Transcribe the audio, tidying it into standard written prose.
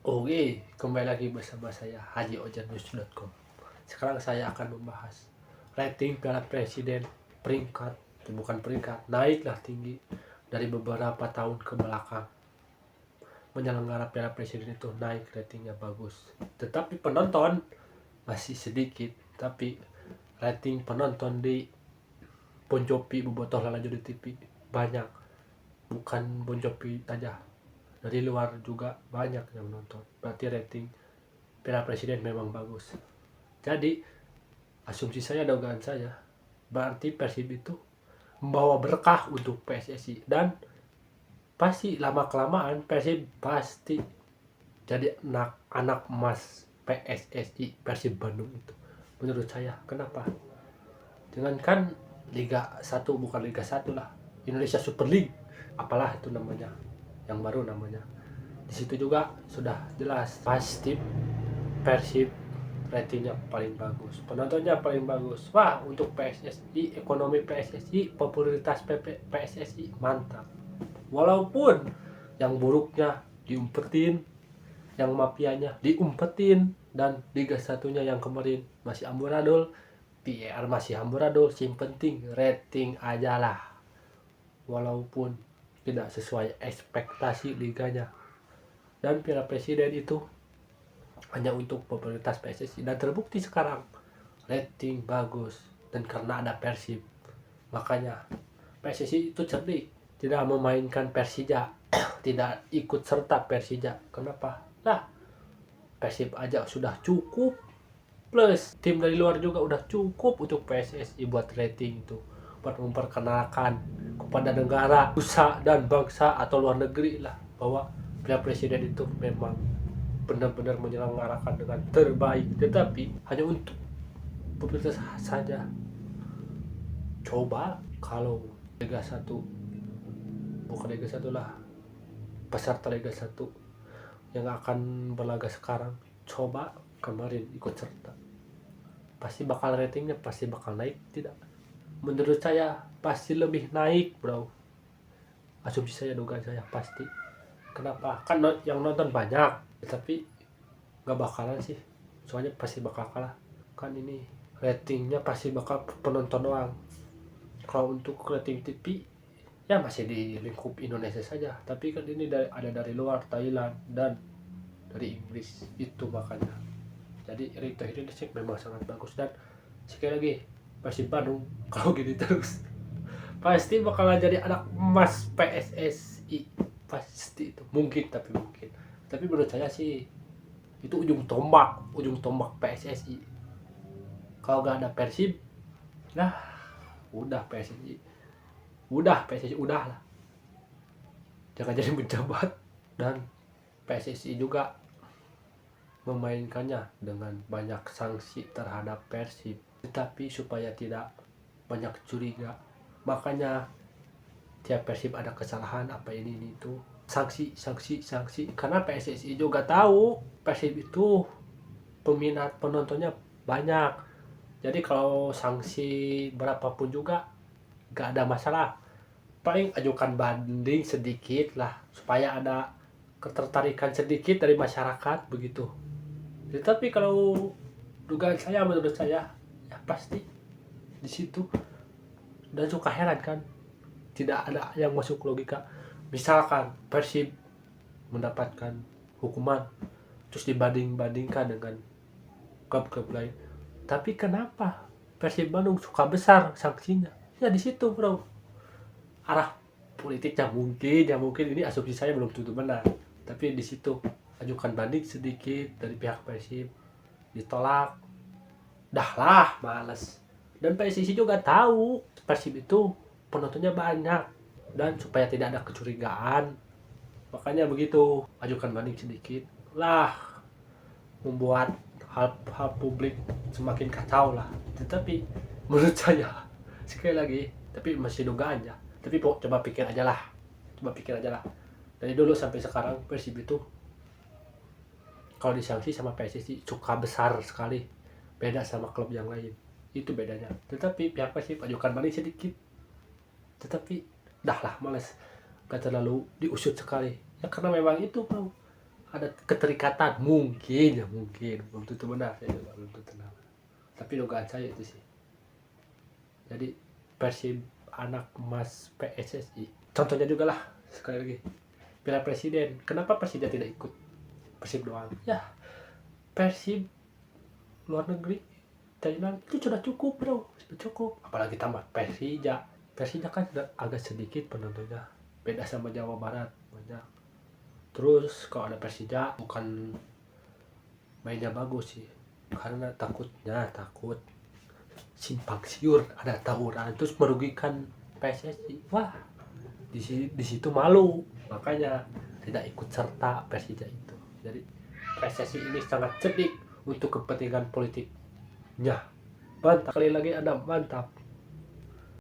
Oke, kembali lagi bersama saya hajiojannews.com. Sekarang saya akan membahas rating Piala Presiden peringkat, bukan peringkat, naiklah tinggi dari beberapa tahun ke belakang. Menyelenggara Piala Presiden itu naik ratingnya bagus. Tetapi penonton masih sedikit, tapi rating penonton di Bon Jovi Bobotoh Lala Jodi TV banyak. Bukan Bon Jovi saja, dari luar juga banyak yang nonton. Berarti rating Piala Presiden memang bagus. Jadi asumsi saya, dugaan saya, berarti Persib itu membawa berkah untuk PSSI, dan pasti lama kelamaan Persib pasti jadi anak emas PSSI, Persib Bandung itu. Menurut saya, kenapa? Jangankan Liga 1, bukan Liga 1 lah, Indonesia Super League, apalah itu namanya, yang baru namanya. Di situ juga sudah jelas pasti Persib ratingnya paling bagus, penontonnya paling bagus. Wah, untuk PSSI, ekonomi PSSI, popularitas PSSI mantap. Walaupun yang buruknya diumpetin, yang mafianya diumpetin, dan Liga satunya yang kemarin masih amburadul, PR masih amburadul, yang penting rating aja lah. Walaupun tidak sesuai ekspektasi liganya. Dan Piala Presiden itu hanya untuk popularitas PSSI, dan terbukti sekarang rating bagus, dan karena ada Persib. Makanya PSSI itu cerdik, tidak memainkan Persija, tidak ikut serta Persija. Kenapa? Nah, Persib aja sudah cukup, plus tim dari luar juga udah cukup untuk PSSI buat rating itu, buat memperkenalkan kepada negara, usaha dan bangsa atau luar negeri lah, bahwa Piala Presiden itu memang benar-benar menyelenggarakan dengan terbaik. Tetapi hanya untuk publisitas saja. Coba kalau Liga 1, bukan Liga 1 lah, peserta Liga 1 yang akan berlaga sekarang, coba kemarin ikut serta, pasti bakal ratingnya pasti bakal naik tidak? Menurut saya pasti lebih naik, bro. Asumsi saya, dugaan saya pasti. Kenapa? Kan yang nonton banyak, tapi nggak bakalan sih, soalnya pasti bakal kalah. Kan ini ratingnya pasti bakal penonton doang. Kalau untuk rating TV ya masih di lingkup Indonesia saja, tapi kan ini ada dari luar, Thailand dan dari Inggris itu. Makanya jadi rating Indonesia memang sangat bagus. Dan sekali lagi, Persib Bandung kalau gini terus pasti bakalan jadi anak emas PSSI, pasti itu. Mungkin, tapi menurut saya sih itu ujung tombak PSSI. Kalau gak ada Persib, nah udah PSSI udah lah, jangan jadi menjabat. Dan PSSI juga memainkannya dengan banyak sanksi terhadap Persib, tetapi supaya tidak banyak curiga, makanya tiap Persib ada kesalahan apa ini itu, sanksi, karena PSSI juga tahu Persib itu peminat penontonnya banyak. Jadi kalau sanksi berapapun juga gak ada masalah, paling ajukan banding sedikit lah supaya ada ketertarikan sedikit dari masyarakat begitu. Tetapi kalau dugaan saya, menurut saya, ya pasti di situ. Dan suka heran kan, tidak ada yang masuk logika. Misalkan Persib mendapatkan hukuman, terus dibanding-bandingkan dengan klub-klub lain, tapi kenapa Persib Bandung suka besar sanksinya? Ya di situ, bro. Arah politiknya mungkin ini asumsi saya, belum tentu benar, tapi di situ ajukan banding sedikit dari pihak Persib, ditolak, dah lah males. Dan PSSI juga tahu Persib itu penontonnya banyak, dan supaya tidak ada kecurigaan, makanya begitu, ajukan banding sedikit lah, membuat hal publik semakin kacau lah. Tetapi menurut saya, sekali lagi, tapi masih dugaan ya, tapi coba pikir aja lah, dari dulu sampai sekarang Persib itu kalau disanksi sama PSSI suka besar sekali, beda sama klub yang lain, itu bedanya. Tetapi pihak Persib ajukan banding sedikit, tetapi dah lah males, gak terlalu diusut sekali ya, karena memang itu, bro, ada keterikatan, mungkin ya, mungkin belum tentu benar, saya juga belum tentu benar, tapi dugaan saya itu sih. Jadi Persib anak emas PSSI contohnya juga lah. Sekali lagi Piala Presiden, kenapa Persija tidak ikut, Persib doang ya. Persib luar negeri Thailand itu sudah cukup bro, sudah cukup, apalagi tambah Persija. Persija kan sudah agak sedikit penontonnya, beda sama Jawa Barat banyak. Terus kalau ada Persija bukan mainnya bagus sih, karena takut simpang siur, ada tawuran terus merugikan PSSI. Wah, di situ malu, makanya tidak ikut serta Persija itu. Jadi PSSI ini sangat cerdik untuk kepentingan politiknya. Mantap, sekali lagi ada mantap.